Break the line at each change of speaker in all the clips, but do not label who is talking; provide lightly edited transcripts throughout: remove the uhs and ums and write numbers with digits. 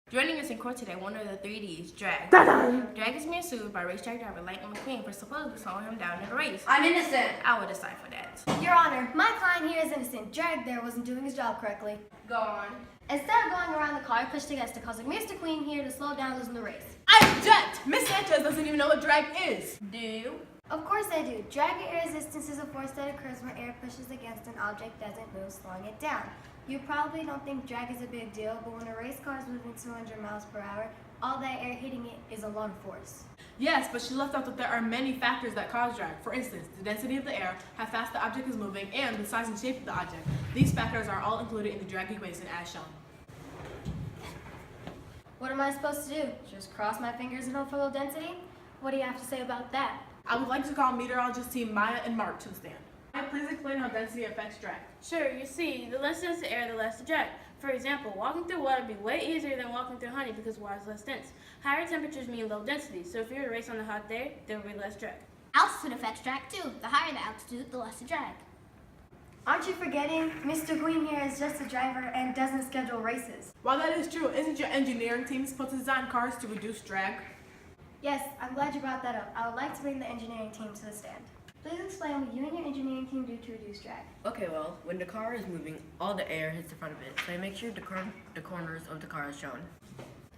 Joining us in court today, one of the 3Ds, drag. Drag is being sued by racetrack driver Lightning McQueen for supposedly slowing him down in a race.
I'm innocent.
I will decide for that.
Your Honor, my client here is innocent. Drag there wasn't doing his job correctly.
Go on.
Instead of going around the car, he pushed against it, causing Mr. Queen here to slow down, losing the race.
I object! Miss Sanchez doesn't even know what drag is.
Do you?
Of course I do. Drag air resistance is a force that occurs when air pushes against an object doesn't move, slowing it down. You probably don't think drag is a big deal, but when a race car is moving 200 miles per hour, all that air hitting it is a lot of force.
Yes, but she left out that there are many factors that cause drag. For instance, the density of the air, how fast the object is moving, and the size and shape of the object. These factors are all included in the drag equation as shown.
What am I supposed to do? Just cross my fingers and hope for low density? What do you have to say about that?
I would like to call meteorologist team Maya and Mark to the stand. Maya, please explain how density affects drag.
Sure, you see, the less dense the air, the less the drag. For example, walking through water would be way easier than walking through honey because water is less dense. Higher temperatures mean low density, so if you were to race on a hot day, there would be less drag.
Altitude affects drag too. The higher the altitude, the less the drag.
Aren't you forgetting? Mr. Queen here is just a driver and doesn't schedule races.
While that is true, isn't your engineering team supposed to design cars to reduce drag?
Yes, I'm glad you brought that up. I would like to bring the engineering team to the stand. Please explain what you and your engineering team do to reduce drag.
Okay, well, when the car is moving, all the air hits the front of it, so make sure the corners of the car is shown.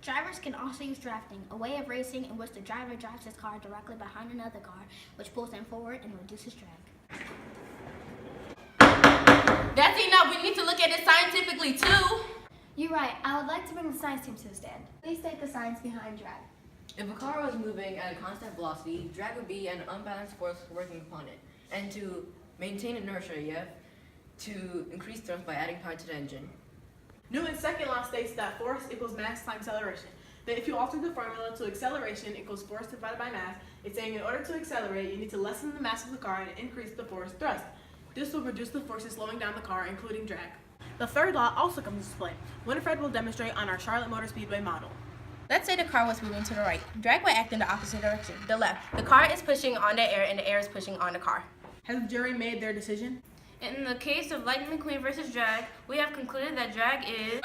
Drivers can also use drafting, a way of racing in which the driver drives his car directly behind another car, which pulls them forward and reduces drag.
That's enough. We need to look at it scientifically too.
You're right. I would like to bring the science team to the stand. Please state the science behind drag.
If a car was moving at a constant velocity, drag would be an unbalanced force working upon it. And to maintain inertia, you have to increase thrust by adding power to the engine.
Newton's second law states that force equals mass times acceleration. That if you alter the formula to acceleration equals force divided by mass, it's saying in order to accelerate, you need to lessen the mass of the car and increase the force thrust. This will reduce the forces slowing down the car, including drag. The third law also comes into play. Winifred will demonstrate on our Charlotte Motor Speedway model.
Let's say the car was moving to the right. Drag would act in the opposite direction, the left. The car is pushing on the air and the air is pushing on the car.
Has the jury made their decision?
In the case of Lightning McQueen versus drag, we have concluded that drag is...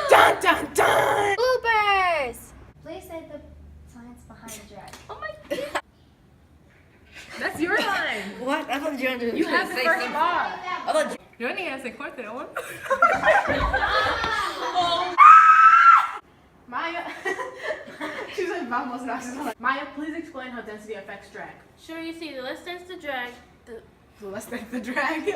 Dun dun dun!
Bloopers! Please state the science behind drag.
Oh my God.
That's your line!
What? I thought you were
You have the first law!
I thought
Joining us in court today, one.
Maya, she's like, vamos, now she's like, Maya, please explain how density affects drag.
Sure, you see, the less dense the drag,
So let's take the drag.